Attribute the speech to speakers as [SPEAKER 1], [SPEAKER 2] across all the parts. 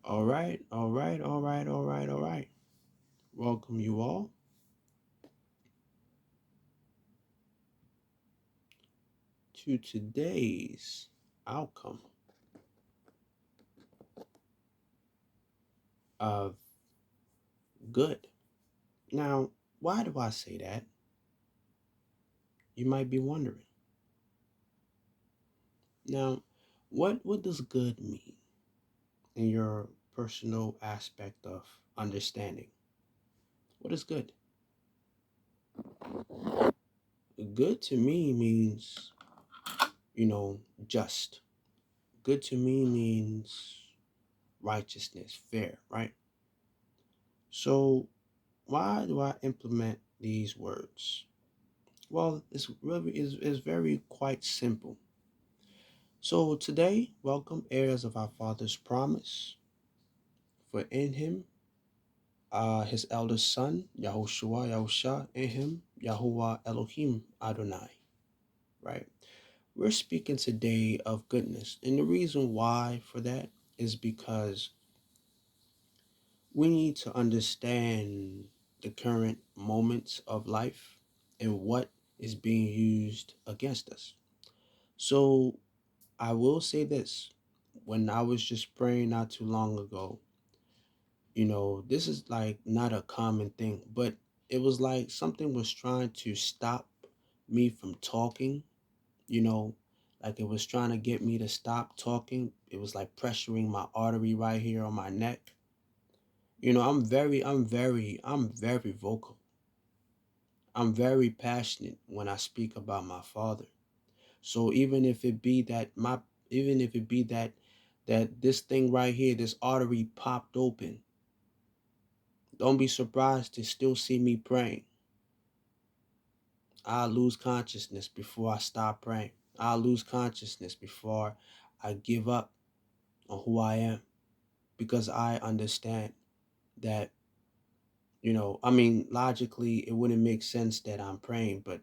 [SPEAKER 1] All right, all right, all right, all right, all right. Welcome you all to today's outcome of good. Now, why do I say that? You might be wondering. Now, what does good mean in your personal aspect of understanding? What is good? Good to me means, just. Good to me means righteousness, fair, right? So why do I implement these words? Well, it's very quite simple. So today, welcome heirs of our Father's promise, for in him, his eldest son, Yahusha, in him, Yahuwah Elohim Adonai, right? We're speaking today of goodness. And the reason why for that is because we need to understand the current moments of life and what is being used against us. So I will say this. When I was just praying not too long ago, this is like not a common thing, but it was like something was trying to stop me from talking, you know, like it was trying to get me to stop talking. It was like pressuring my artery right here on my neck. I'm very vocal. I'm very passionate when I speak about my father. So even if it be that this thing right here, this artery popped open, don't be surprised to still see me praying. I'll lose consciousness before I stop praying. I'll lose consciousness before I give up on who I am because I understand that, logically, it wouldn't make sense that I'm praying, but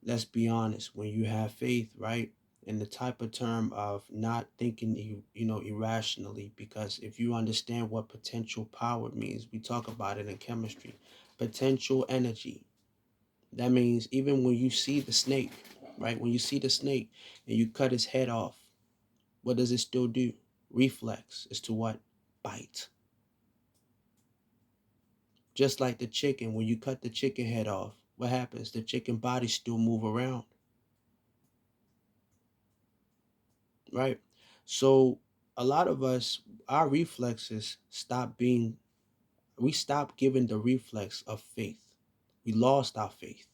[SPEAKER 1] let's be honest, when you have faith, right? In the type of term of not thinking, irrationally, because if you understand what potential power means, we talk about it in chemistry, potential energy. That means even when you see the snake, right? When you see the snake and you cut his head off, what does it still do? Reflex is to what? Bite. Just like the chicken, when you cut the chicken head off, what happens? The chicken body still move around, right? So a lot of us, our reflexes we stopped giving the reflex of faith. We lost our faith.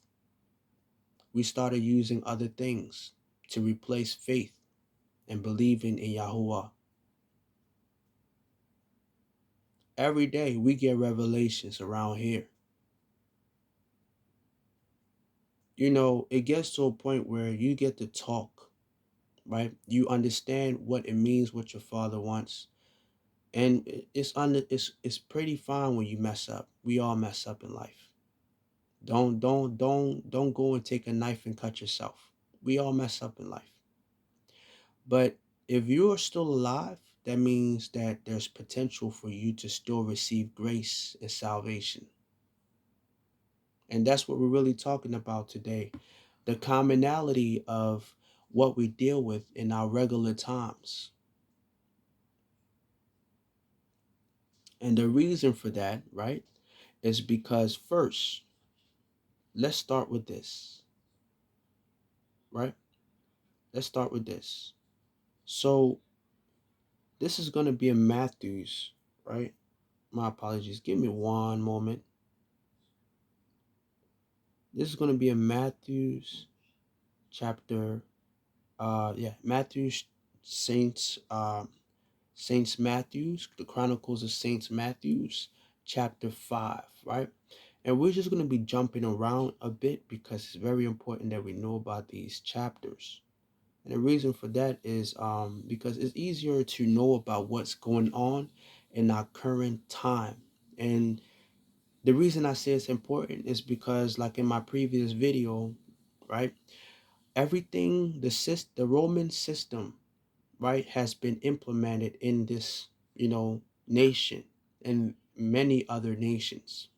[SPEAKER 1] We started using other things to replace faith and believing in Yahuwah. Every day we get revelations around here. It gets to a point where you get to talk, right? You understand what it means, what your father wants. And it's pretty fine when you mess up. We all mess up in life. Don't go and take a knife and cut yourself. We all mess up in life. But if you are still alive, that means that there's potential for you to still receive grace and salvation. And that's what we're really talking about today. The commonality of what we deal with in our regular times. And the reason for that, right, is because first, let's start with this, right? Let's start with this. So this is going to be in Matthew's, right? My apologies. Give me one moment. This is going to be in Matthew's chapter, Matthew's Saints, Saints Matthews, the Chronicles of Saints Matthews, chapter 5, right? And we're just going to be jumping around a bit because it's very important that we know about these chapters. And the reason for that is because it's easier to know about what's going on in our current time. And the reason I say it's important is because, like in my previous video, right, everything, the Roman system, right, has been implemented in this, nation and many other nations.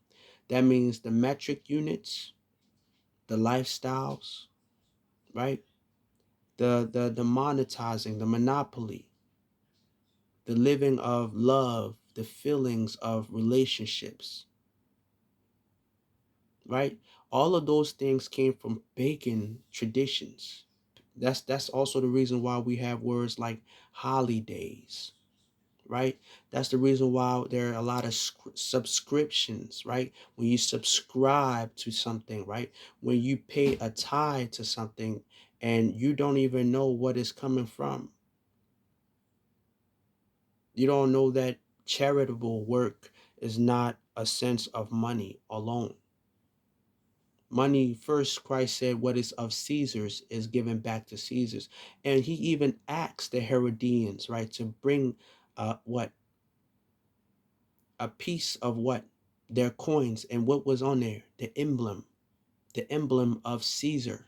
[SPEAKER 1] That means the metric units, the lifestyles, right? The monetizing, the monopoly, the living of love, the feelings of relationships, right? All of those things came from pagan traditions. That's also the reason why we have words like holidays, right? That's the reason why there are a lot of subscriptions, right? When you subscribe to something, right? When you pay a tithe to something and you don't even know what it's coming from. You don't know that charitable work is not a sense of money alone. Money, first, Christ said, what is of Caesar's is given back to Caesar's. And he even asked the Herodians, right, to bring what? A piece of what? Their coins. And what was on there? the emblem of Caesar,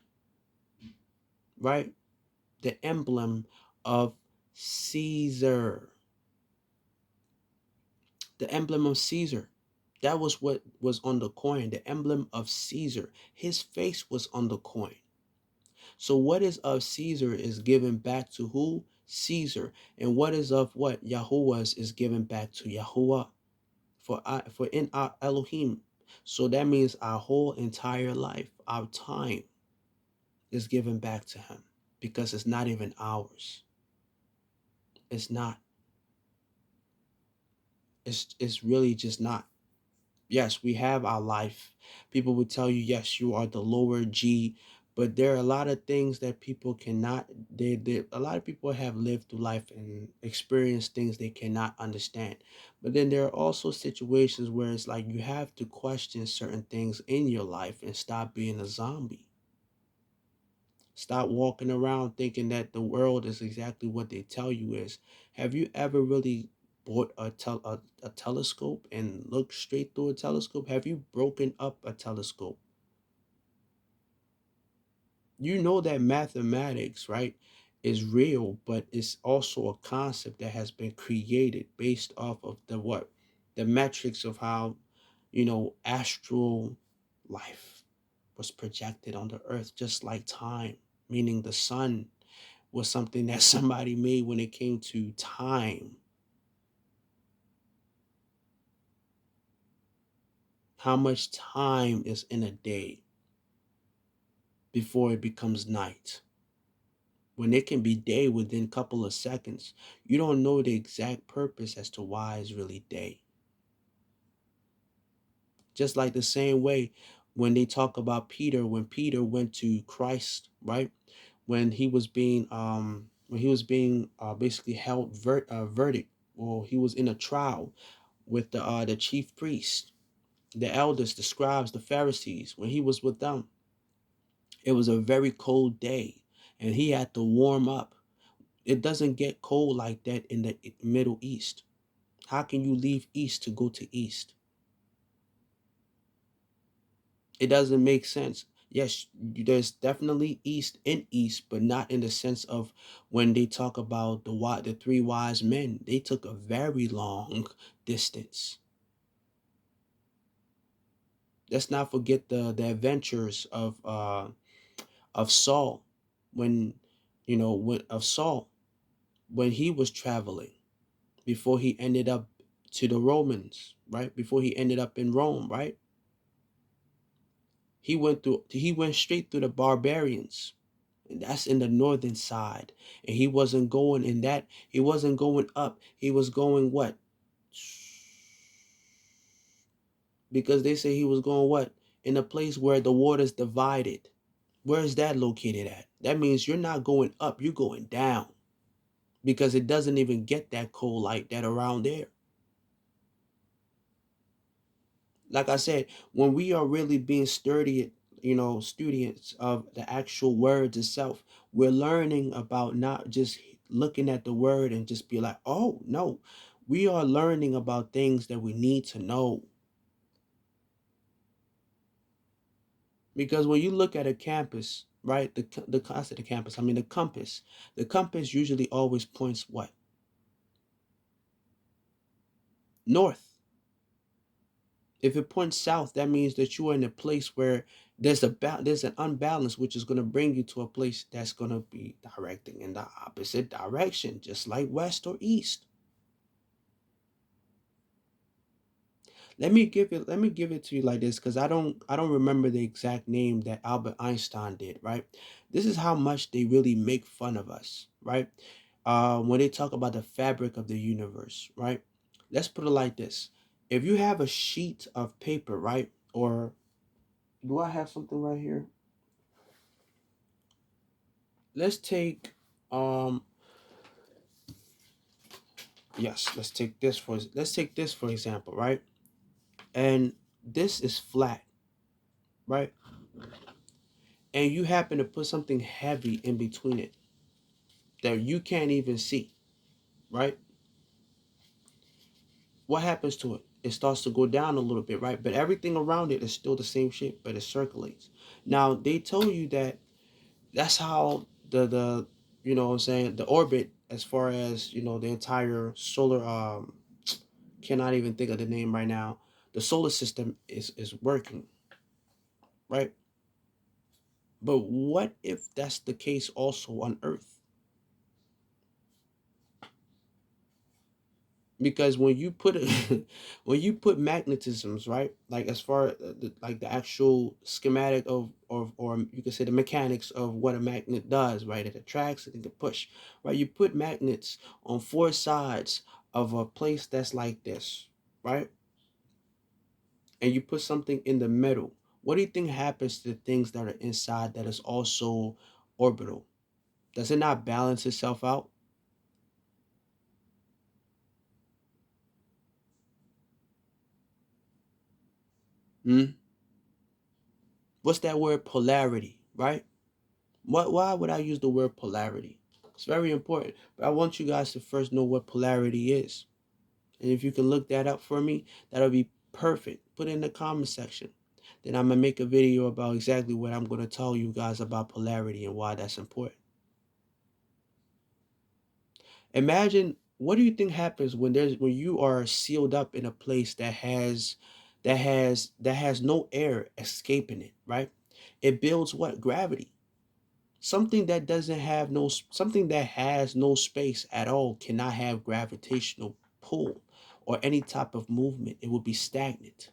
[SPEAKER 1] right? The emblem of Caesar. The emblem of Caesar. That was what was on the coin, the emblem of Caesar. His face was on the coin. So what is of Caesar is given back to who? Caesar. And what is of what? Yahuwah's is given back to Yahuwah. For in our Elohim. So that means our whole entire life, our time is given back to him because it's not even ours. It's not. It's really just not. Yes, we have our life. People would tell you, yes, you are the lower G, but there are a lot of things that people cannot. A lot of people have lived through life and experienced things they cannot understand. But then there are also situations where it's like you have to question certain things in your life and stop being a zombie. Stop walking around thinking that the world is exactly what they tell you is. Have you ever really bought a telescope and looked straight through a telescope? Have you broken up a telescope? You know that mathematics, right, is real, but it's also a concept that has been created based off of the what? The metrics of how, astral life was projected on the earth, just like time, meaning the sun was something that somebody made when it came to time. How much time is in a day before it becomes night? When it can be day within a couple of seconds, you don't know the exact purpose as to why it's really day. Just like the same way when they talk about Peter, when Peter went to Christ, right? When he was being basically held verdict, or he was in a trial with the chief priest, the elders, the scribes, the Pharisees. When he was with them, it was a very cold day and he had to warm up. It doesn't get cold like that in the Middle East. How can you leave East to go to East? It doesn't make sense. Yes, there's definitely East in East, but not in the sense of when they talk about the three wise men. They took a very long distance. Let's not forget the adventures of Saul, when of Saul when he was traveling before he ended up to the Romans, right? Before he ended up in Rome, right? He went straight through the barbarians. And that's in the northern side. And he wasn't going in that, he wasn't going up. He was going what? Because they say he was going what? In a place where the water's divided. Where is that located at? That means you're not going up, you're going down. Because it doesn't even get that cold like that around there. Like I said, when we are really being sturdy, students of the actual words itself, we're learning about not just looking at the word and just be like, oh, no. We are learning about things that we need to know. Because when you look at a campus, right, I said the campus, I mean the compass usually always points what? north. If it points south, that means that you are in a place where there's an unbalance, which is going to bring you to a place that's going to be directing in the opposite direction, just like west or east. Let me give it to you like this, because I don't remember the exact name that Albert Einstein did, right? This is how much they really make fun of us, right? When they talk about the fabric of the universe, right? Let's put it like this. If you have a sheet of paper, right? Or do I have something right here? Let's take um yes, let's take this for example, right? And this is flat, right? And you happen to put something heavy in between it that you can't even see, right? What happens to it? It starts to go down a little bit, right? But everything around it is still the same shape, but it circulates. Now they told you that that's how the what I'm saying, the orbit, as far as the entire solar cannot even think of the name right now. The solar system is working, right? But what if that's the case also on Earth? Because when you put it when you put magnetisms, right, like as far as like the actual schematic of or you could say the mechanics of what a magnet does, right? It attracts, it can push, right? You put magnets on four sides of a place that's like this, right? And you put something in the middle. What do you think happens to the things that are inside that is also orbital? Does it not balance itself out? Hmm? What's that word? Polarity, right? Why would I use the word polarity? It's very important. But I want you guys to first know what polarity is. And if you can look that up for me, that'll be perfect. Put it in the comment section. Then I'm gonna make a video about exactly what I'm gonna tell you guys about polarity and why that's important. Imagine, what do you think happens when you are sealed up in a place that has no air escaping it, right? It builds what? Gravity. Something that has no space at all cannot have gravitational pull or any type of movement. It will be stagnant.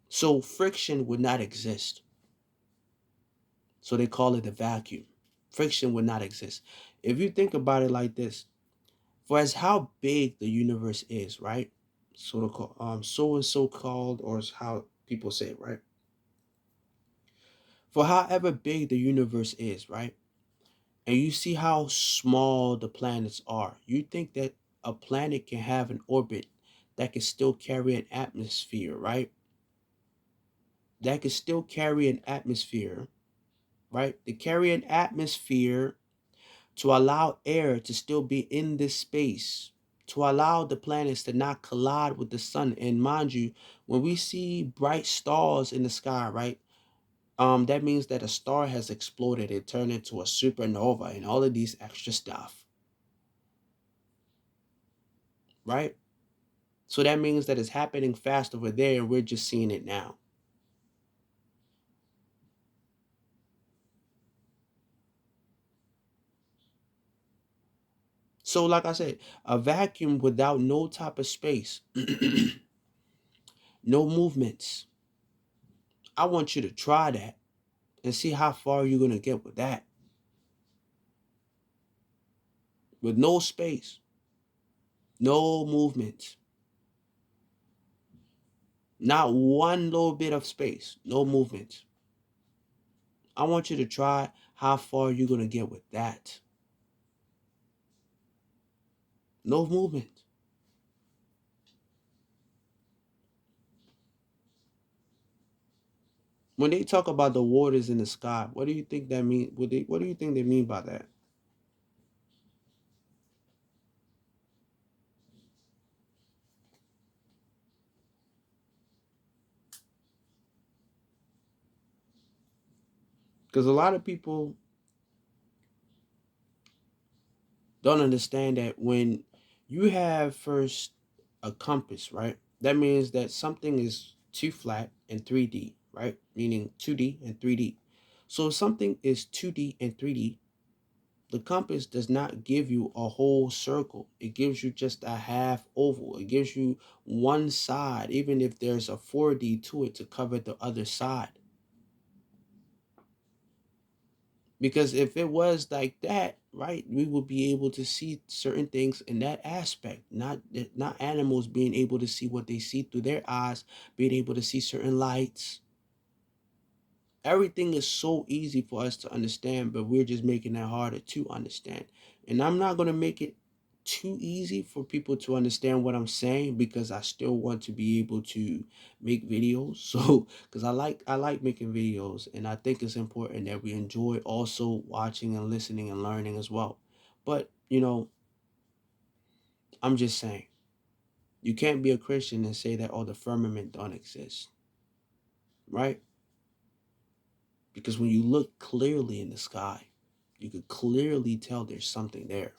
[SPEAKER 1] So friction would not exist. So they call it a vacuum. Friction would not exist. If you think about it like this, for as how big the universe is, right? So and so called, or is how people say it, right? For however big the universe is, right? And you see how small the planets are. You think that a planet can have an orbit that can still carry an atmosphere, right? That can still carry an atmosphere, right? To carry an atmosphere to allow air to still be in this space, to allow the planets to not collide with the sun. And mind you, when we see bright stars in the sky, right? That means that a star has exploded. It turned into a supernova and all of these extra stuff, right? So that means that it's happening fast over there and we're just seeing it now. So, like I said, a vacuum without no type of space, no movements. I want you to try that and see how far you're going to get with that. With no space, no movement, not one little bit of space, no movement. I want you to try how far you're going to get with that. No movement. When they talk about the waters in the sky, what do you think that mean? What do you think they mean by that? Because a lot of people don't understand that You have first a compass, right? That means that something is two flat and 3D, right? Meaning 2D and 3D. So if something is 2D and 3D, the compass does not give you a whole circle. It gives you just a half oval. It gives you one side, even if there's a 4D to it to cover the other side. Because if it was like that, right, we would be able to see certain things in that aspect. Not animals being able to see what they see through their eyes, being able to see certain lights. Everything is so easy for us to understand, but we're just making it harder to understand. And I'm not going to make it too easy for people to understand what I'm saying, because I still want to be able to make videos. So because I like making videos, and I think it's important that we enjoy also watching and listening and learning as well. But I'm just saying, you can't be a Christian and say that, oh, the firmament don't exist, right? Because when you look clearly in the sky, you could clearly tell there's something there.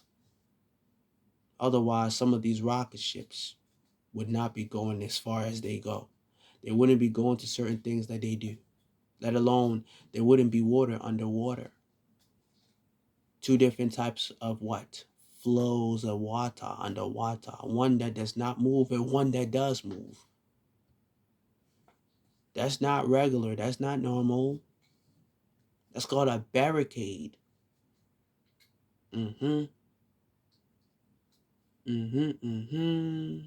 [SPEAKER 1] Otherwise, some of these rocket ships would not be going as far as they go. They wouldn't be going to certain things that they do, let alone there wouldn't be water underwater. Two different types of what? Flows of water underwater. One that does not move and one that does move. That's not regular. That's not normal. That's called a barricade. Mm-hmm. Mm-hmm. Mm-hmm.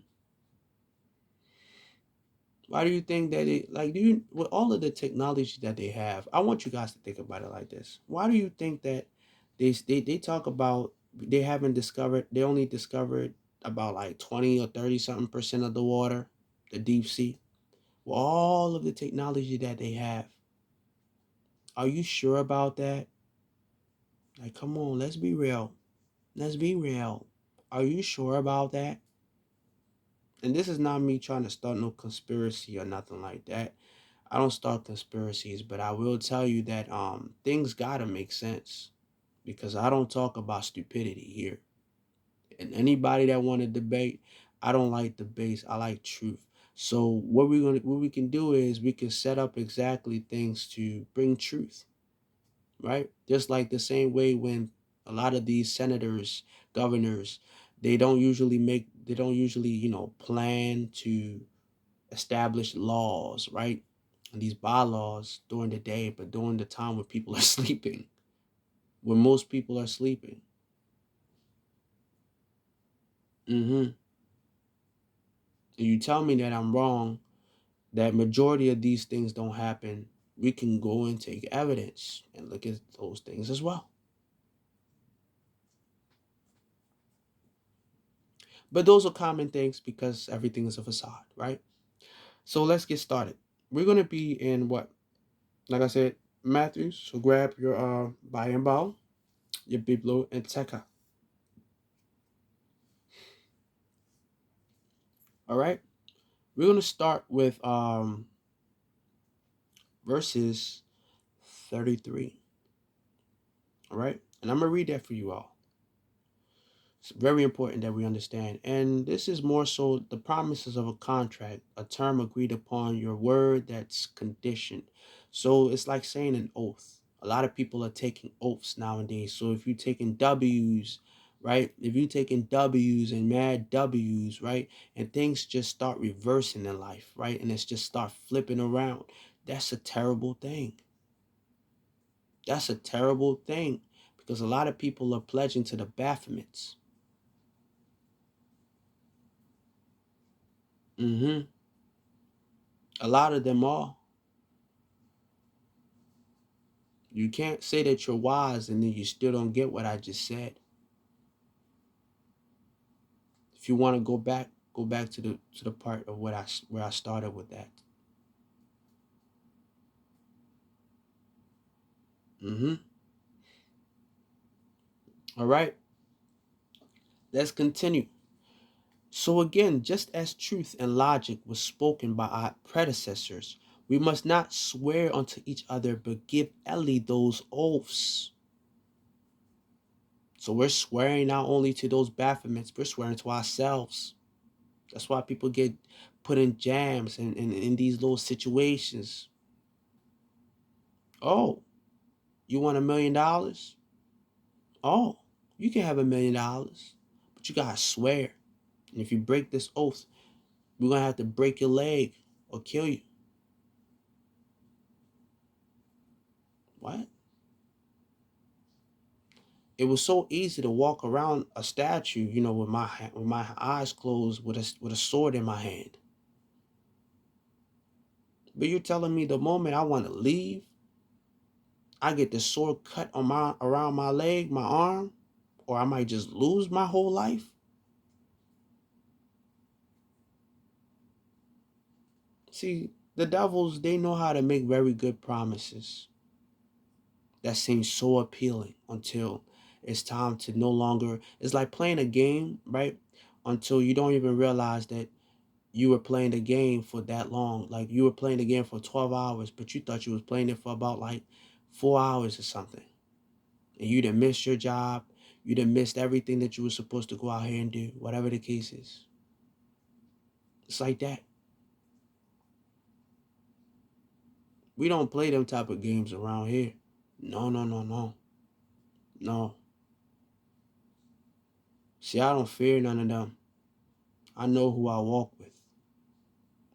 [SPEAKER 1] Why do you think that it, like, do you, with all of the technology that they have, I want you guys to think about it like this. Why do you think that they talk about they haven't discovered, they only discovered about like 20 or 30 something percent of the water, the deep sea? With all of the technology that they have, are you sure about that? Like, come on, let's be real. Let's be real. Are you sure about that? And this is not me trying to start no conspiracy or nothing like that. I don't start conspiracies, but I will tell you that things gotta make sense, because I don't talk about stupidity here. And anybody that want to debate, I don't like debates. I like truth. So what we can do is we can set up exactly things to bring truth, right? Just like the same way when a lot of these senators, governors, they don't usually, plan to establish laws, right? And these bylaws during the day, but during the time when people are sleeping, when most people are sleeping. And you tell me that I'm wrong, that majority of these things don't happen, we can go and take evidence and look at those things as well. But those are common things because everything is a facade, right? So let's get started. We're going to be in what? Like I said, Matthew. So grab your buy and bow, your Biblo and Teca. All right. We're going to start with verses 33. All right. And I'm going to read that for you all. It's very important that we understand. And this is more so the promises of a contract, a term agreed upon, your word that's conditioned. So it's like saying an oath. A lot of people are taking oaths nowadays. So if you're taking W's, right? If you're taking W's and mad W's, right? And things just start reversing in life, right? And it's just start flipping around. That's a terrible thing. That's a terrible thing, because a lot of people are pledging to the Baphomets. A lot of them are. You can't say that you're wise and then you still don't get what I just said. If you want to go back to the part of where I started with that. Mm-hmm. All right. Let's continue. So again, just as truth and logic was spoken by our predecessors, we must not swear unto each other, but give Ellie those oaths. So we're swearing not only to those Baphomets, we're swearing to ourselves. That's why people get put in jams and in these little situations. Oh, you want $1 million? Oh, you can have $1 million, but you gotta swear. And if you break this oath, we're gonna have to break your leg or kill you. What? It was so easy to walk around a statue, with my eyes closed, with a sword in my hand. But you're telling me the moment I want to leave, I get the sword cut on my around my leg, my arm, or I might just lose my whole life? See, the devils, they know how to make very good promises that seem so appealing until it's time to no longer. It's like playing a game, right? Until you don't even realize that you were playing the game for that long. Like you were playing the game for 12 hours, but you thought you was playing it for about like 4 hours or something. And you done missed your job. You done missed everything that you were supposed to go out here and do, whatever the case is. It's like that. We don't play them type of games around here. No, no, no, no. No. See, I don't fear none of them. I know who I walk with.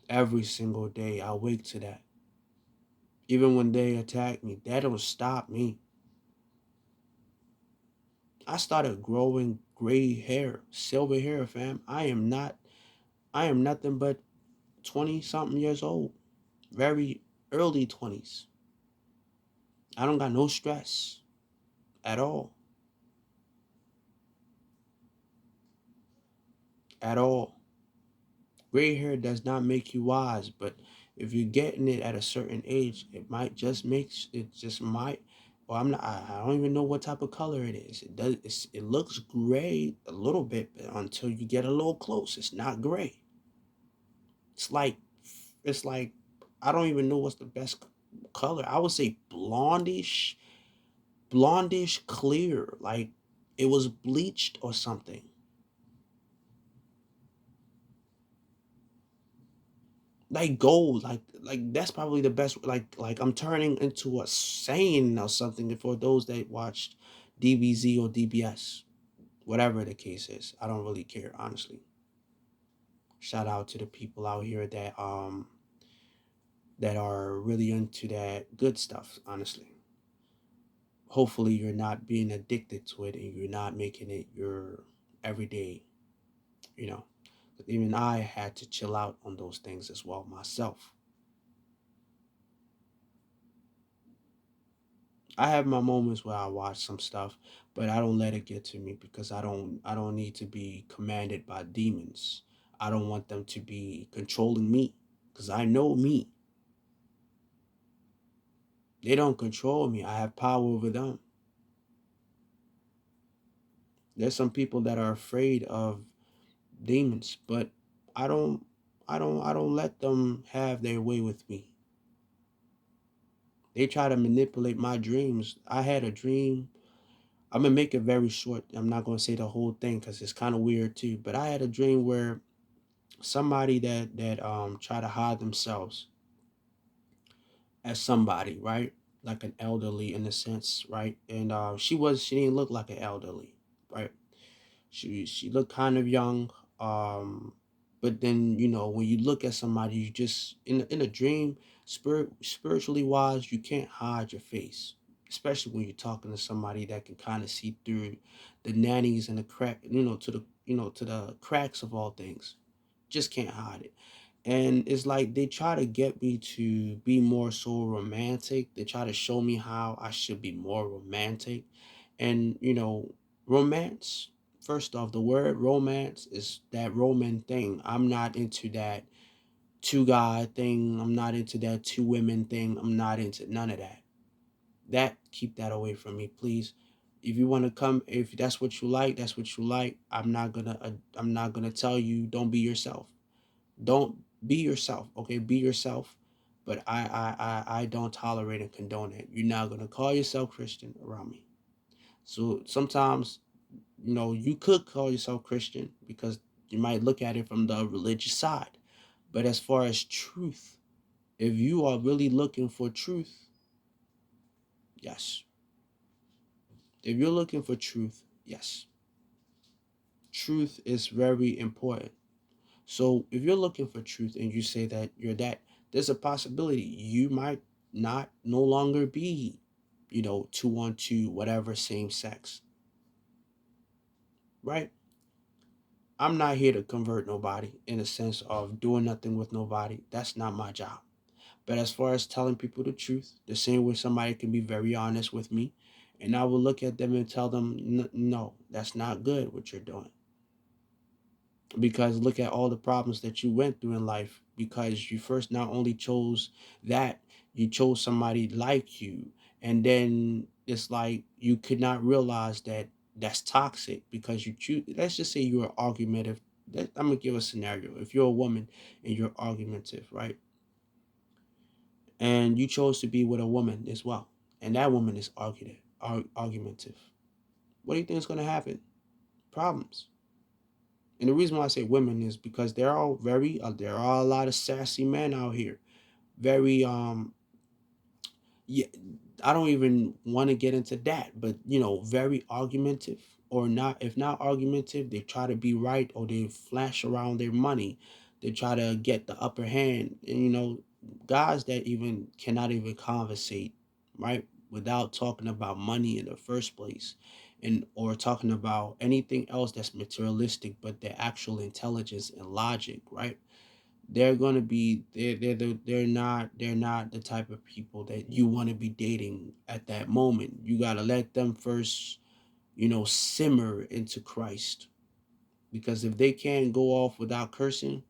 [SPEAKER 1] Every single day, I wake to that. Even when they attack me, that don't stop me. I started growing gray hair, silver hair, fam. I am nothing but 20 something years old. Very early 20s. I don't got no stress at all. At all. Gray hair does not make you wise, but if you're getting it at a certain age, it just might, or I don't even know what type of color it is. It looks gray a little bit, but until you get a little close, it's not gray. It's like, it's like, I don't even know what's the best color. I would say blondish clear, like it was bleached or something. Like gold, like that's probably the best. Like I'm turning into a Saiyan or something for those that watched DBZ or DBS, whatever the case is. I don't really care, honestly. Shout out to the people out here that are really into that good stuff, honestly. Hopefully you're not being addicted to it and you're not making it your everyday, you know. But even I had to chill out on those things as well myself. I have my moments where I watch some stuff, but I don't let it get to me because I don't need to be commanded by demons. I don't want them to be controlling me because I know me. They don't control me. I have power over them. There's some people that are afraid of demons, but I don't I don't let them have their way with me. They try to manipulate my dreams. I had a dream. I'm gonna make it very short. I'm not gonna say the whole thing because it's kind of weird too. But I had a dream where somebody that try to hide themselves as somebody, right? Like an elderly in a sense, right? And she didn't look like an elderly, right? She looked kind of young. Um, but then when you look at somebody, you just in a dream, spiritually wise, you can't hide your face, especially when you're talking to somebody that can kind of see through the nannies and the crack, to the cracks of all things. Just can't hide it. And it's like they try to get me to be more so romantic. They try to show me how I should be more romantic. And romance, first off, the word romance is that Roman thing. I'm not into that two guy thing. I'm not into that two women thing. I'm not into none of that. Keep that away from me, please. If you want to come, if that's what you like, that's what you like. I'm not gonna tell you don't be yourself. Don't be yourself, okay? Be yourself. But I don't tolerate and condone it. You're not gonna call yourself Christian around me. So sometimes You could call yourself Christian because you might look at it from the religious side. But as far as truth, if you are really looking for truth, yes. If you're looking for truth, yes. Truth is very important. So if you're looking for truth and you say that you're that, there's a possibility you might not no longer be, two on two, whatever, same sex, right? I'm not here to convert nobody in a sense of doing nothing with nobody. That's not my job. But as far as telling people the truth, the same way somebody can be very honest with me, and I will look at them and tell them, no, that's not good what you're doing. Because look at all the problems that you went through in life because you first not only chose that, you chose somebody like you, and then it's like you could not realize that that's toxic because you choose. Let's just say you're argumentative. I'm gonna give a scenario. If you're a woman and you're argumentative, right, and you chose to be with a woman as well, and that woman is argumentative, what do you think is gonna happen? Problems. And the reason why I say women is because there are a lot of sassy men out here. Very yeah, I don't even want to get into that, but very argumentative or not. If not argumentative, they try to be right or they flash around their money. They try to get the upper hand. And guys that even cannot even conversate, right? Without talking about money in the first place and or talking about anything else that's materialistic, but their actual intelligence and logic, right? They're going to be they're not the type of people that you want to be dating at that moment. You got to let them first simmer into Christ, because if they can't go off without cursing,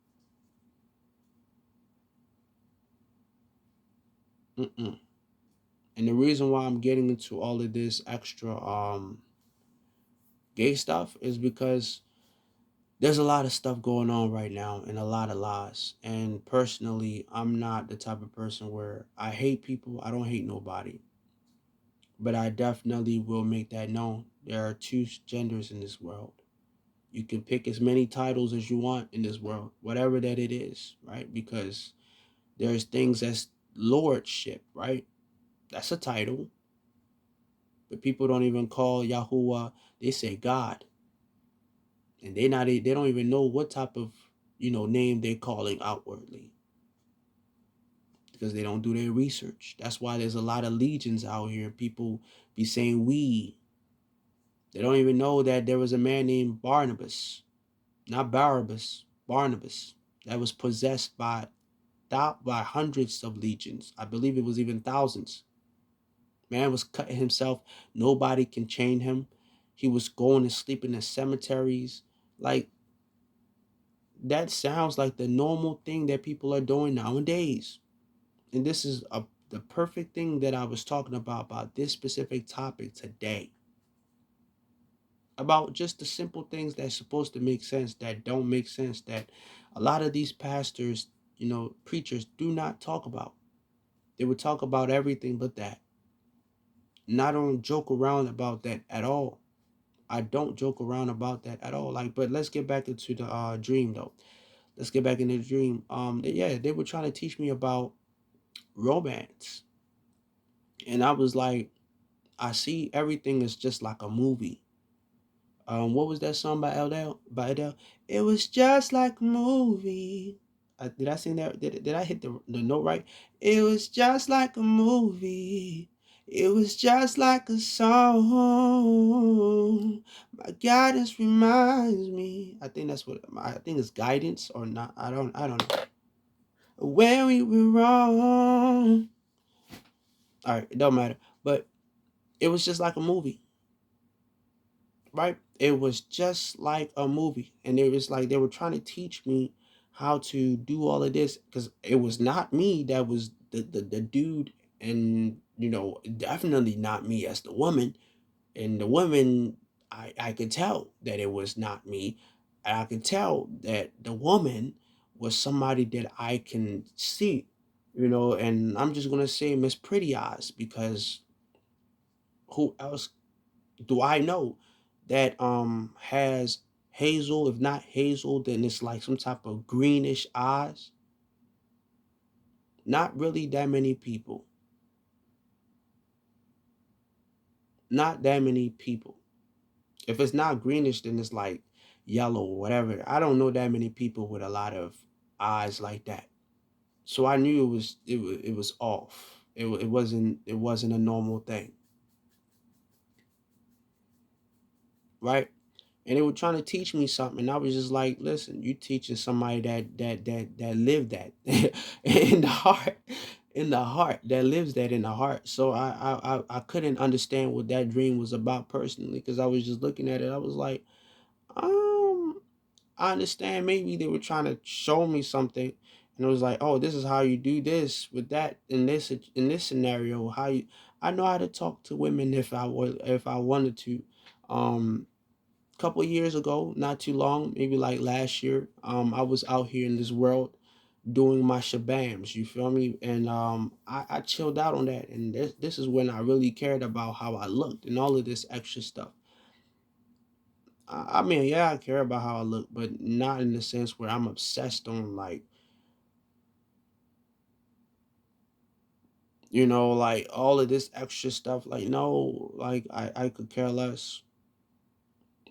[SPEAKER 1] mm-mm. And the reason why I'm getting into all of this extra gay stuff is because there's a lot of stuff going on right now and a lot of lies. And personally, I'm not the type of person where I hate people. I don't hate nobody. But I definitely will make that known. There are two genders in this world. You can pick as many titles as you want in this world, whatever that it is, right? Because there's things as lordship, right? That's a title. But people don't even call Yahuwah, they say God. And they don't even know what type of, name they're calling outwardly because they don't do their research. That's why there's a lot of legions out here. People be saying we. They don't even know that there was a man named Barnabas, not Barabbas, Barnabas, that was possessed by hundreds of legions. I believe it was even thousands. Man was cutting himself. Nobody can chain him. He was going to sleep in the cemeteries. Like, that sounds like the normal thing that people are doing nowadays. And this is the perfect thing that I was talking about this specific topic today. About just the simple things that's supposed to make sense that don't make sense, that a lot of these pastors, preachers do not talk about. They would talk about everything but that. And I don't joke around about that at all. I don't joke around about that at all. Like, but let's get back into the dream though. Let's get back into the dream. Yeah, they were trying to teach me about romance. And I was like, I see everything is just like a movie. What was that song by Adele? By Adele, it was just like a movie. Did I sing that? Did I hit the note right? It was just like a movie. It was just like a song. My guidance reminds me. I think that's what I think it's guidance or not. I don't know. When we were wrong. All right, it don't matter. But it was just like a movie, right? It was just like a movie. And it was like they were trying to teach me how to do all of this because it was not me that was the dude, and definitely not me as the woman. And the woman, I could tell that it was not me. And I could tell that the woman was somebody that I can see, and I'm just gonna say Miss Pretty Eyes because who else do I know that has hazel. If not hazel, then it's like some type of greenish eyes. Not really that many people. Not that many people. If it's not greenish, then it's like yellow or whatever. I don't know that many people with a lot of eyes like that. So I knew it was off. It wasn't a normal thing, right? And they were trying to teach me something. And I was just like, listen, you teaching somebody that lived that in the heart, in the heart, that lives that in the heart. So I couldn't understand what that dream was about personally, because I was just looking at it. I was like, um, I understand maybe they were trying to show me something. And it was like, oh, this is how you do this with that in this scenario. How you I know how to talk to women if I wanted to. Couple years ago, not too long, maybe like last year, I was out here in this world doing my shabams, you feel me? And I chilled out on that. And this is when I really cared about how I looked and all of this extra stuff. I mean, yeah, I care about how I look, but not in the sense where I'm obsessed on like, like all of this extra stuff. Like, no, like I could care less.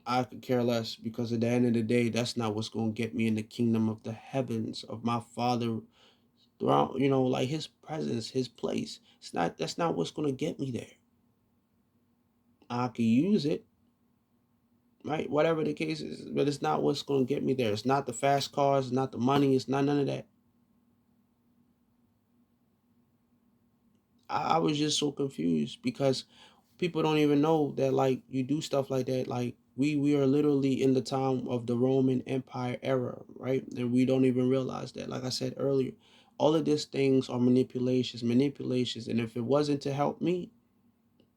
[SPEAKER 1] I could care less, because at the end of the day, that's not what's going to get me in the kingdom of the heavens of my Father, throughout, like his presence, his place. That's not what's going to get me there. I could use it, right? Whatever the case is, but it's not what's going to get me there. It's not the fast cars, it's not the money, it's not none of that. I was just so confused, because people don't even know that, like, you do stuff like that. Like, we are literally in the time of the Roman Empire era, right? And we don't even realize that. Like I said earlier, all of these things are manipulations. And if it wasn't to help me,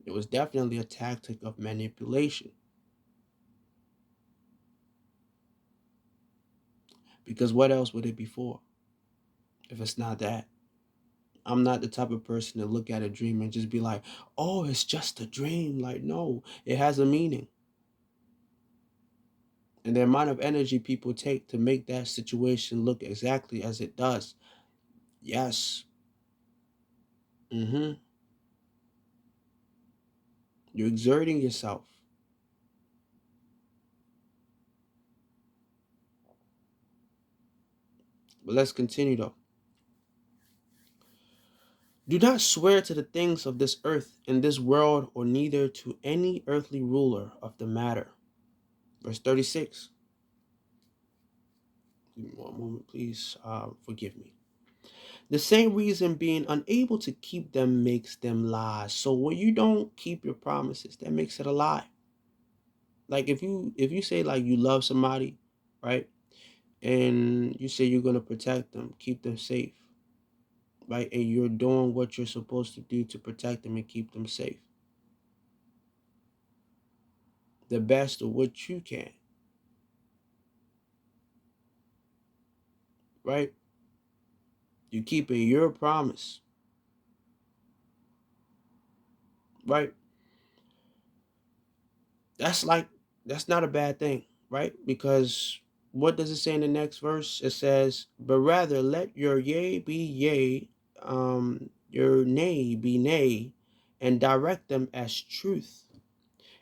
[SPEAKER 1] it was definitely a tactic of manipulation. Because what else would it be for if it's not that? I'm not the type of person to look at a dream and just be like, oh, it's just a dream. Like, no, it has a meaning. And the amount of energy people take to make that situation look exactly as it does. Yes. Mm-hmm. You're exerting yourself. But let's continue though. Do not swear to the things of this earth and this world, or neither to any earthly ruler of the matter. Verse 36. Give me one moment, please. Forgive me. The same reason being unable to keep them makes them lies. So when you don't keep your promises, that makes it a lie. Like, if you say like you love somebody, right? And you say you're gonna protect them, keep them safe, right? And you're doing what you're supposed to do to protect them and keep them safe. The best of what you can, right? You keeping your promise, right? That's like that's not a bad thing, right? Because what does it say in the next verse? It says, "But rather let your yea be yea, your nay be nay, and direct them as truth,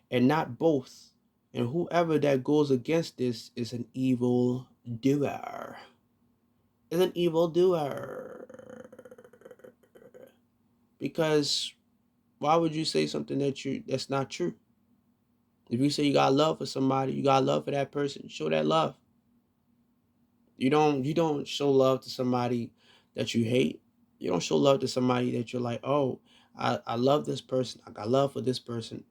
[SPEAKER 1] and not both. And whoever that goes against this is an evil doer. Is an evil doer." Because why would you say something that's not true? If you say you got love for somebody, you got love for that person, show that love. You don't show love to somebody that you hate. You don't show love to somebody that you're like, oh, I love this person. I got love for this person.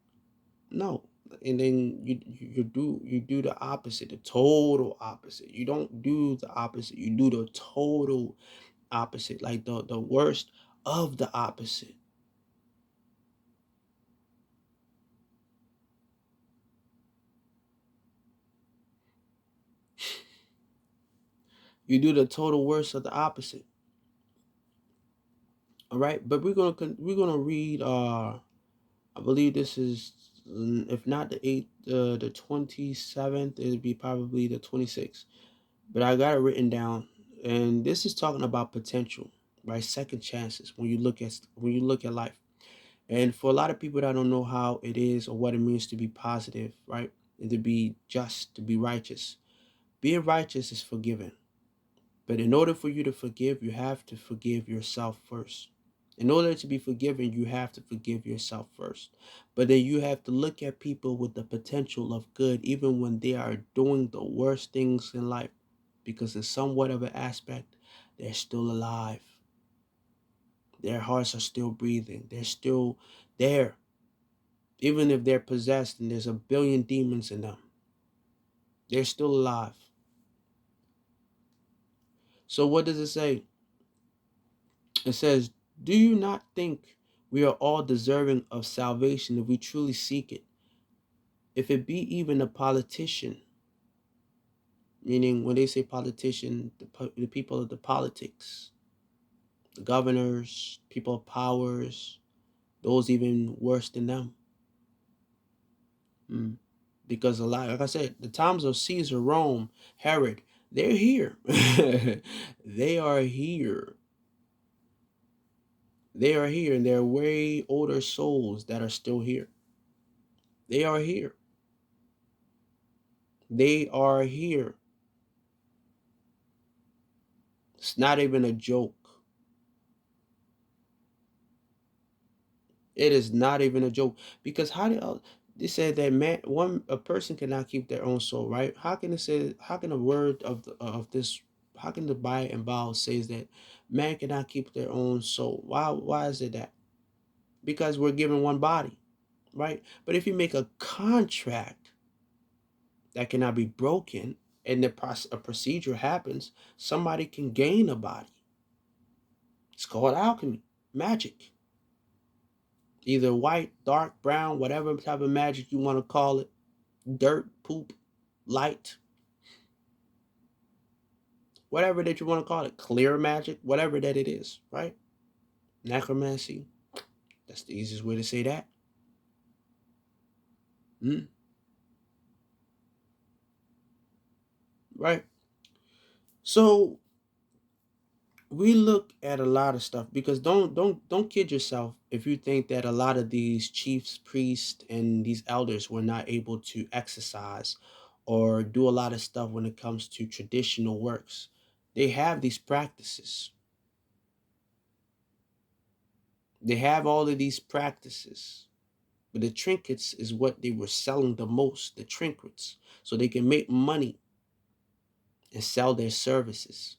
[SPEAKER 1] No. And then you do the opposite, the total opposite. You don't do the opposite. You do the total opposite, like the worst of the opposite. You do the total worst of the opposite. All right, but we're gonna read. I believe this is If not the 8th, the 27th, it'd be probably the 26th. But I got it written down, and this is talking about potential, right? Second chances when you look at life. And for a lot of people that don't know how it is or what it means to be positive, right? And to be just, to be righteous. Being righteous is forgiving. But in order for you to forgive, you have to forgive yourself first. In order to be forgiven, you have to forgive yourself first. But then you have to look at people with the potential of good, even when they are doing the worst things in life. Because in somewhat of an aspect, they're still alive. Their hearts are still breathing. They're still there. Even if they're possessed and there's a billion demons in them, they're still alive. So what does it say? It says, do you not think we are all deserving of salvation if we truly seek it? If it be even a politician, meaning when they say politician, the people of the politics, the governors, people of powers, those even worse than them. Mm. Because a lot, like I said, the times of Caesar, Rome, Herod, they're here. They are here. They are here, and they're way older souls that are still here. They are here. They are here. It's not even a joke. It is not even a joke. Because how did they said that a person cannot keep their own soul, right? How can it say? How can a word of this? How can the Bible and Bible says that man cannot keep their own soul? Why is it that? Because we're given one body, right? But if you make a contract that cannot be broken, and a procedure happens, somebody can gain a body. It's called alchemy, magic. Either white, dark, brown, whatever type of magic you want to call it, dirt, poop, light, whatever that you want to call it, clear magic, whatever that it is, right? Necromancy, that's the easiest way to say that. Mm, right. So we look at a lot of stuff because don't kid yourself if you think that a lot of these chiefs, priests, and these elders were not able to exercise or do a lot of stuff when it comes to traditional works. They have these practices. They have all of these practices. But the trinkets is what they were selling the most, the trinkets, so they can make money and sell their services.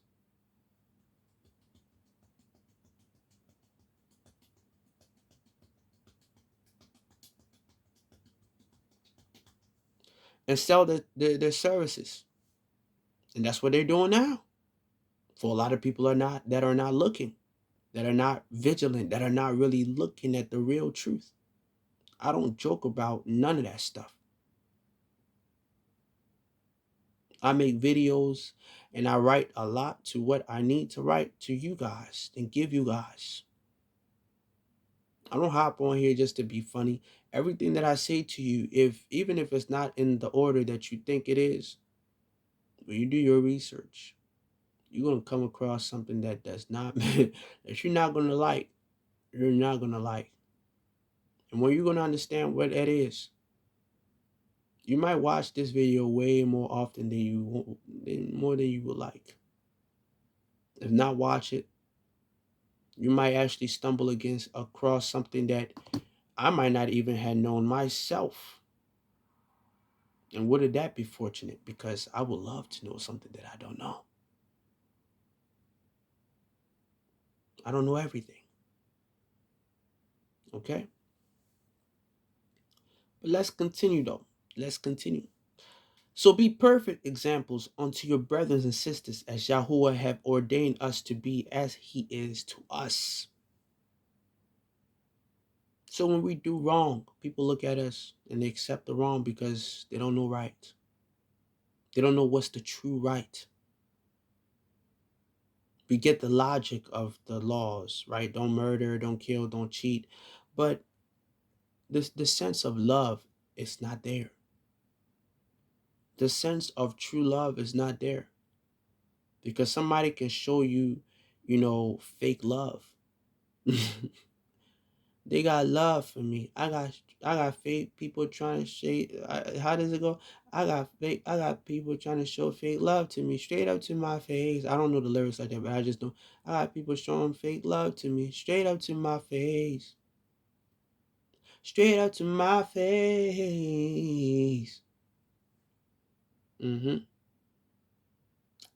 [SPEAKER 1] And sell their services. And that's what they're doing now. For a lot of people are not looking, that are not vigilant, that are not really looking at the real truth. I don't joke about none of that stuff. I make videos and I write a lot to what I need to write to you guys and give you guys. I don't hop on here just to be funny. Everything that I say to you, if even if it's not in the order that you think it is, when you do your research, you're gonna come across something that does not that you're not gonna like. You're not gonna like. And when you're gonna understand what that is, you might watch this video way more often more than you would like. If not watch it, you might actually stumble against across something that I might not even have known myself. And wouldn't that be fortunate? Because I would love to know something that I don't know. I don't know everything. Okay? But let's continue though. Let's continue. So be perfect examples unto your brothers and sisters as Yahuwah have ordained us to be as he is to us. So when we do wrong, people look at us and they accept the wrong because they don't know right. They don't know what's the true right. We get the logic of the laws, right? Don't murder, don't kill, don't cheat. But the sense of love It's not there. The sense of true love is not there because somebody can show you, fake love. They got love for me. I got fake people trying to shade. How does it go? I got people trying to show fake love to me, straight up to my face. I don't know the lyrics like that, but I just know I got people showing fake love to me, straight up to my face, straight up to my face. hmm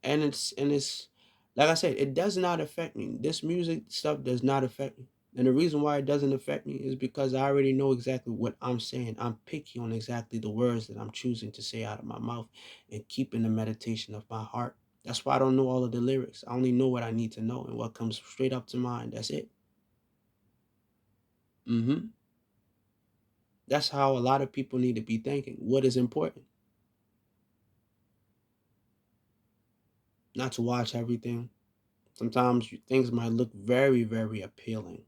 [SPEAKER 1] and it's like I said, it does not affect me. This music stuff does not affect me. And the reason why it doesn't affect me is because I already know exactly what I'm saying. I'm picky on exactly the words that I'm choosing to say out of my mouth and keeping the meditation of my heart. That's why I don't know all of the lyrics. I only know what I need to know and what comes straight up to mind. That's it. hmm That's how a lot of people need to be thinking. What is important? Not to watch everything. Sometimes things might look very, very appealing.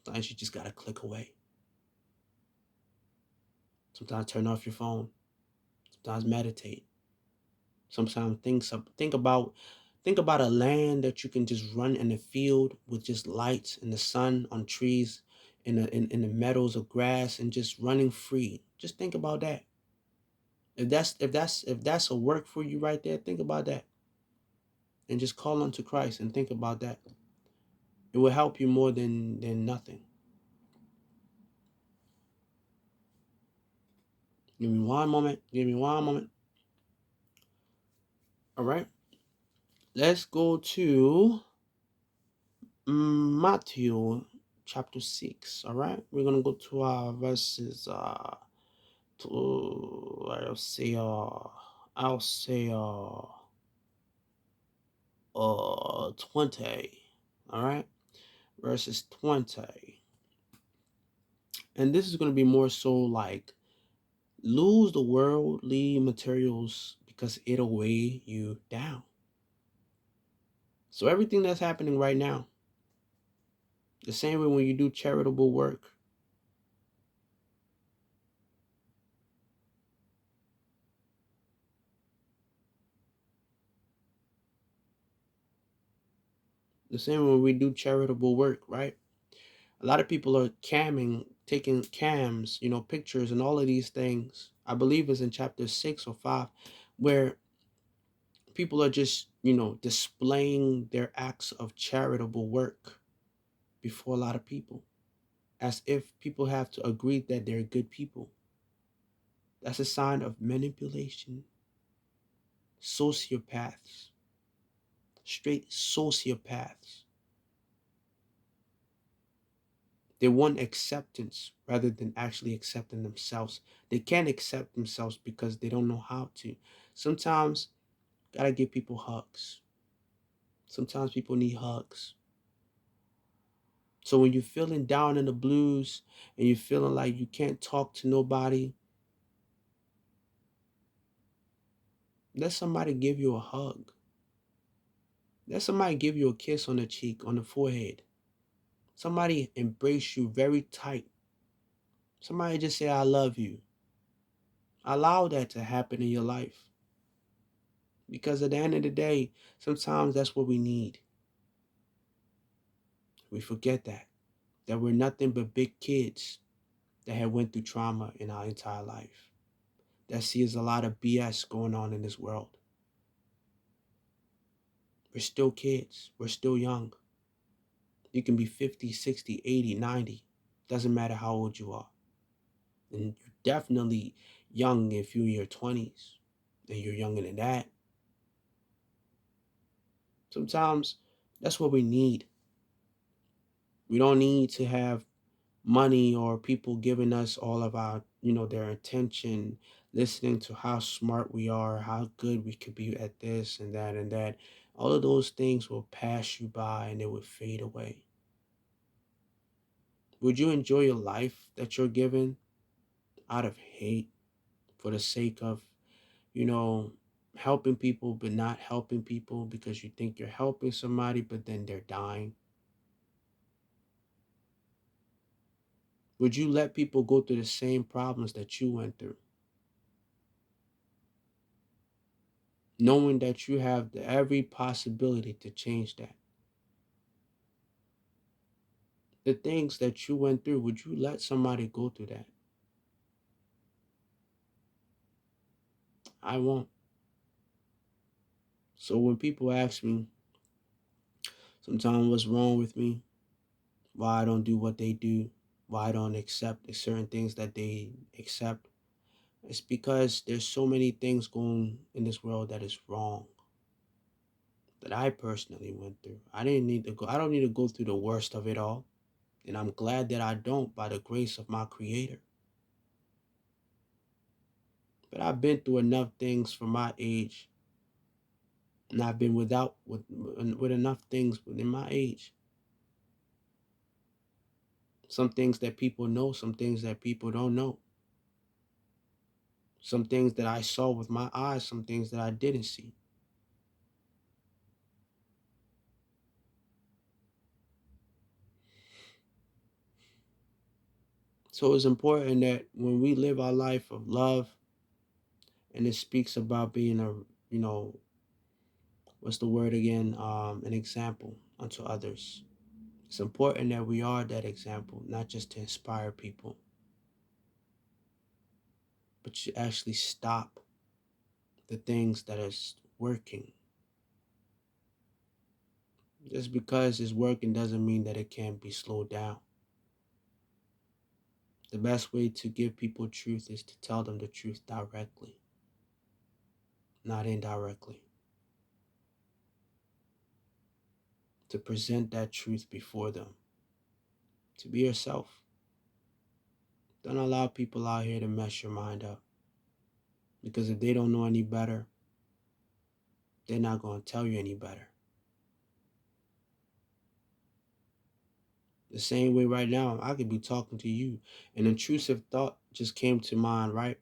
[SPEAKER 1] Sometimes you just gotta click away. Sometimes turn off your phone. Sometimes meditate. Sometimes think about a land that you can just run in a field with just lights and the sun on trees in the meadows of grass and just running free. Just think about that. If that's a work for you right there, think about that. And just call unto Christ and think about that. It will help you more than nothing. Give me one moment. Give me one moment. All right. Let's go to Matthew chapter 6. All right. We're going to go to verses to I'll say 20. All right. Verses 20. And this is going to be more so like lose the worldly materials because it'll weigh you down. So everything that's happening right now, the same way when you do charitable work, the same way when we do charitable work, right? A lot of people are camming, taking cams, pictures and all of these things. I believe it's in chapter 6 or 5, where people are just, displaying their acts of charitable work before a lot of people, as if people have to agree that they're good people. That's a sign of manipulation. Sociopaths, straight sociopaths. They want acceptance rather than actually accepting themselves. They can't accept themselves because they don't know how to. Sometimes, gotta give people hugs. Sometimes people need hugs. So when you're feeling down in the blues and you're feeling like you can't talk to nobody, let somebody give you a hug. Let somebody give you a kiss on the cheek, on the forehead. Somebody embrace you very tight. Somebody just say, I love you. Allow that to happen in your life. Because at the end of the day, sometimes that's what we need. We forget that we're nothing but big kids that have went through trauma in our entire life. That sees a lot of BS going on in this world. We're still kids. We're still young. You can be 50, 60, 80, 90. Doesn't matter how old you are. And you're definitely young if you're in your 20s. And you're younger than that. Sometimes that's what we need. We don't need to have money or people giving us all of our, their attention, listening to how smart we are, how good we could be at this and that and that. All of those things will pass you by and they will fade away. Would you enjoy your life that you're given out of hate for the sake of, you know, helping people but not helping people because you think you're helping somebody but then they're dying? Would you let people go through the same problems that you went through, knowing that you have every possibility to change that? The things that you went through, would you let somebody go through that? I won't. So when people ask me sometimes what's wrong with me, why I don't do what they do, why I don't accept the certain things that they accept, it's because there's so many things going in this world that is wrong that I personally went through. I don't need to go through the worst of it all. And I'm glad that I don't by the grace of my creator. But I've been through enough things for my age. And I've been with enough things within my age. Some things that people know, some things that people don't know. Some things that I saw with my eyes, some things that I didn't see. So it's important that when we live our life of love, and it speaks about being a, what's the word again? An example unto others. It's important that we are that example, not just to inspire people, but you actually stop the things that is working. Just because it's working doesn't mean that it can't be slowed down. The best way to give people truth is to tell them the truth directly, not indirectly. To present that truth before them. To be yourself. Don't allow people out here to mess your mind up. Because if they don't know any better, they're not going to tell you any better. The same way right now, I could be talking to you. An intrusive thought just came to mind, right?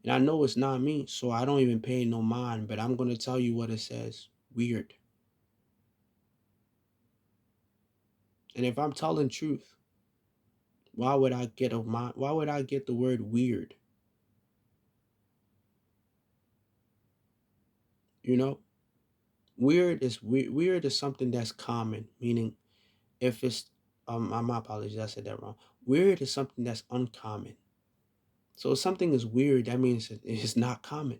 [SPEAKER 1] And I know it's not me, so I don't even pay no mind, but I'm going to tell you what it says. Weird. And if I'm telling truth, why would I get the word weird? You know? Weird is something that's common, meaning if it's my apologies, I said that wrong. Weird is something that's uncommon. So if something is weird, that means it's not common.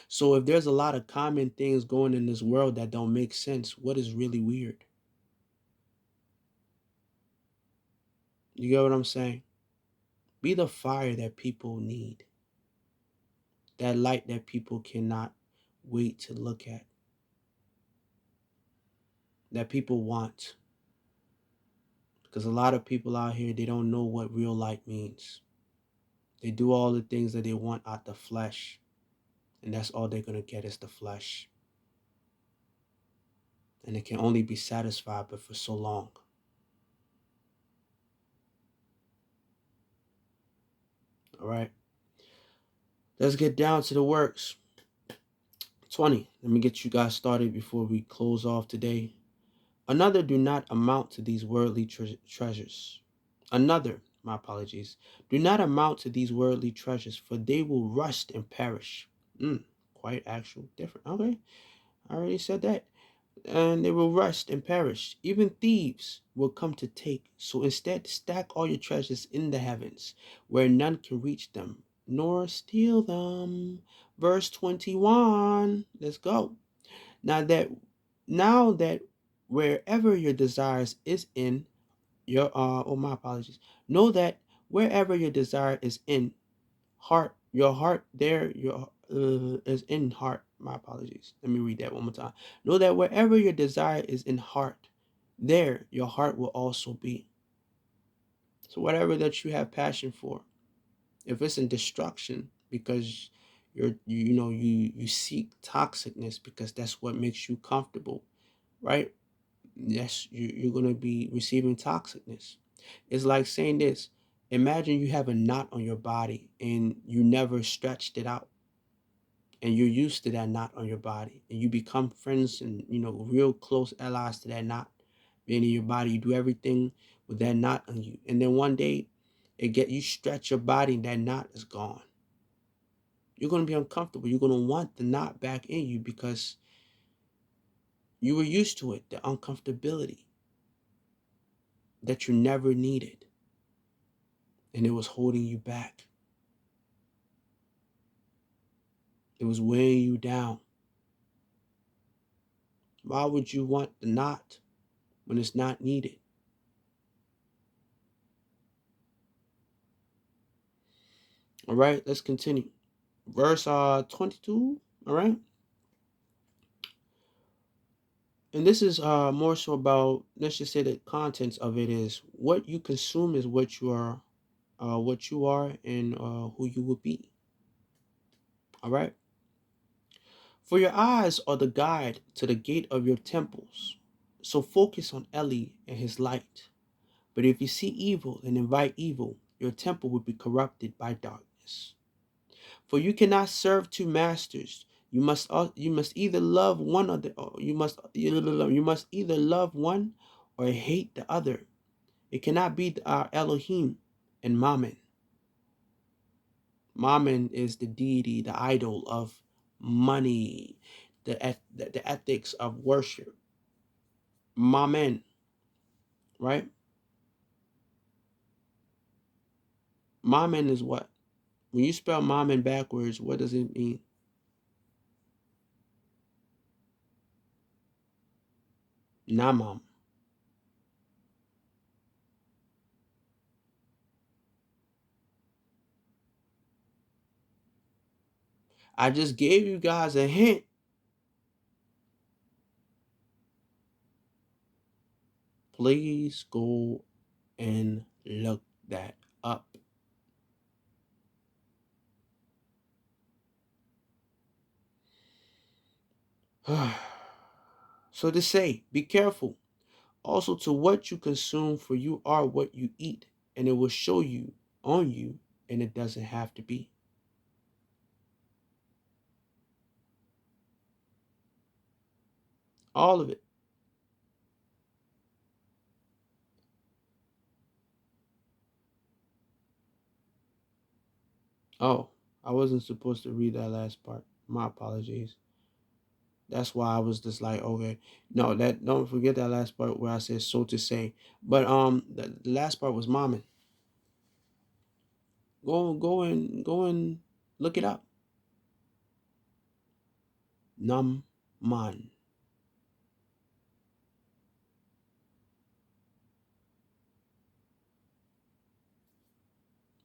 [SPEAKER 1] So if there's a lot of common things going in this world that don't make sense, what is really weird? You get what I'm saying? Be the fire that people need. That light that people cannot wait to look at. That people want. Because a lot of people out here, they don't know what real light means. They do all the things that they want out the flesh. And that's all they're going to get is the flesh. And it can only be satisfied but for so long. All right. Let's get down to the works. 20. Let me get you guys started before we close off today. Another do not amount to these worldly treasures. Another, my apologies, do not amount to these worldly treasures, for they will rust and perish. Quite actual different. Okay, I already said that. And they will rust and perish. Even thieves will come to take. So instead, stack all your treasures in the heavens, where none can reach them, nor steal them. Verse 21. Let's go. Now that now that wherever your desires is in your oh my apologies. Know that wherever your desire is in heart, your heart there your is in heart. My apologies. Let me read that one more time. Know that wherever your desire is in heart, there your heart will also be. So whatever that you have passion for, if it's in destruction because you seek toxicness because that's what makes you comfortable, right? Yes, you're going to be receiving toxicness. It's like saying this. Imagine you have a knot on your body and you never stretched it out. And you're used to that knot on your body. And you become friends and, real close allies to that knot being in your body. You do everything with that knot on you. And then one day You stretch your body, that knot is gone. You're gonna be uncomfortable. You're gonna want the knot back in you because you were used to it, the uncomfortability that you never needed, and it was holding you back. It was weighing you down. Why would you want the knot when it's not needed? All right, let's continue. Verse 22. All right, and this is more so about, let's just say the contents of it is what you consume is what you are, and who you will be. All right. For your eyes are the guide to the gate of your temples. So focus on Eli and his light. But if you see evil and invite evil, your temple will be corrupted by darkness. For you cannot serve two masters. You must either love one or you must either love one or hate the other. It cannot be our Elohim and Mammon. Mammon is the deity, the idol of money, the ethics of worship. Mammon, right? Mammon is what? When you spell Mammon backwards, what does it mean? Namam. I just gave you guys a hint. Please go and look that up. So to say, be careful also to what you consume, for you are what you eat, and it will show you on you, and it doesn't have to be. All of it. Oh, I wasn't supposed to read that last part. My apologies. That's why I was just like, okay, no, that don't forget that last part where I said so to say. But the last part was momming. Go and look it up. Num man.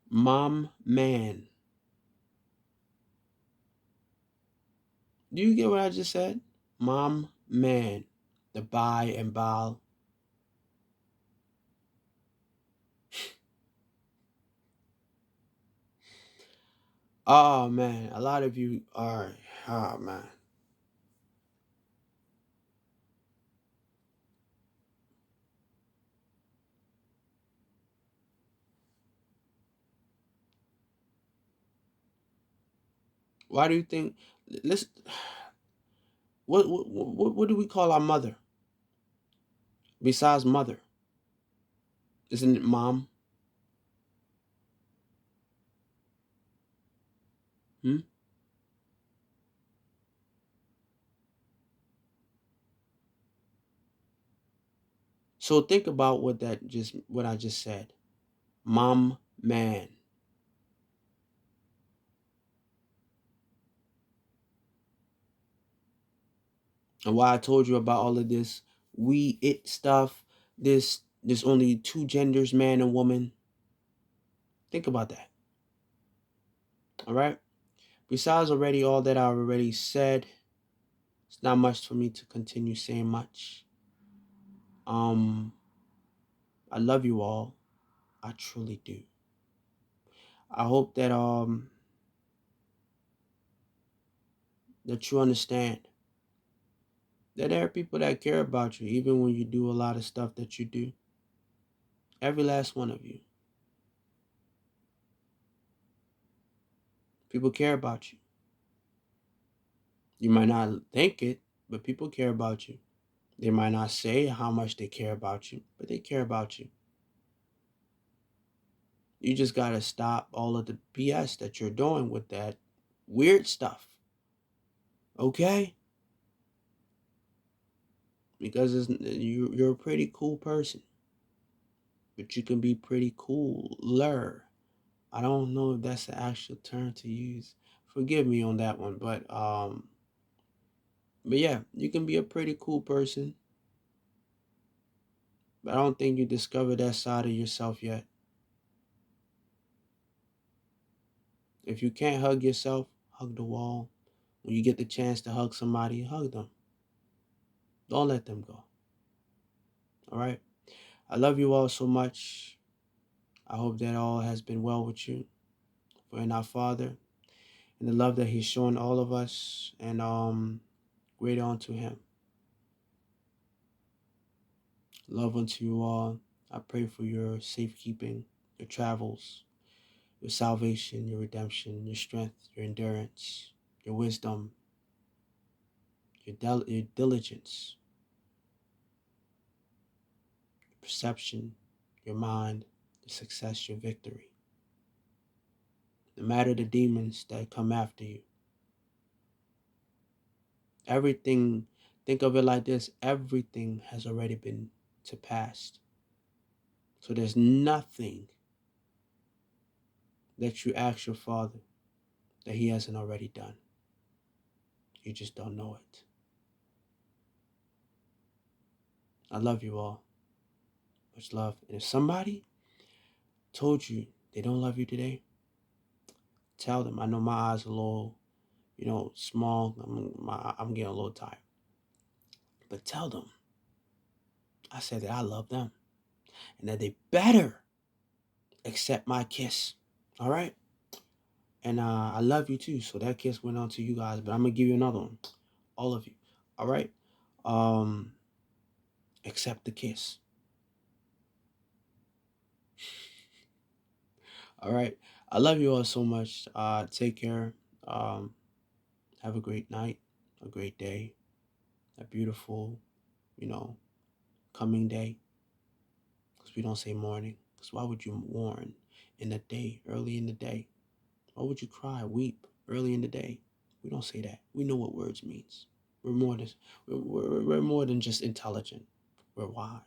[SPEAKER 1] Mom man. Do you get what I just said? Mom man. The buy and bow. Oh man, a lot of you are. Oh man. Why do you think? Let's. What do we call our mother besides mother? Isn't it mom? Hmm? So think about what I just said. Mom man. And why I told you about all of this we it stuff, there's only two genders, man and woman. Think about that. All right? Besides already all that I already said, it's not much for me to continue saying much. Um I love you all. I truly do. I hope that you understand that there are people that care about you even when you do a lot of stuff that you do. Every last one of you. People care about you. You might not think it, but people care about you. They might not say how much they care about you, but they care about you. You just gotta stop all of the BS that you're doing with that weird stuff. Okay? Because you're a pretty cool person, but you can be pretty cooler. I don't know if that's the actual term to use. Forgive me on that one, but yeah, you can be a pretty cool person, but I don't think you discovered that side of yourself yet. If you can't hug yourself, hug the wall. When you get the chance to hug somebody, hug them. Don't let them go. All right? I love you all so much. I hope that all has been well with you. For in our Father, and the love that He's shown all of us, and greater unto Him. Love unto you all. I pray for your safekeeping, your travels, your salvation, your redemption, your strength, your endurance, your wisdom, your diligence, your perception, your mind, your success, your victory. No matter the demons that come after you, everything, think of it like this, everything has already been to pass. So there's nothing that you ask your Father that He hasn't already done. You just don't know it. I love you all. Much love. And if somebody told you they don't love you today, tell them. I know my eyes are a little, small. I'm getting a little tired. But tell them I said that I love them and that they better accept my kiss. All right? And I love you too. So that kiss went on to you guys, but I'm gonna give you another one. All of you. All right? Um, accept the kiss. All right. I love you all so much. Take care. Um, have a great night, a great day, a beautiful, you know, coming day. Because we don't say morning. Because why would you mourn in the day, early in the day? Why would you cry, weep early in the day? We don't say that. We know what words means. We're more than we're more than just intelligent. We're wise.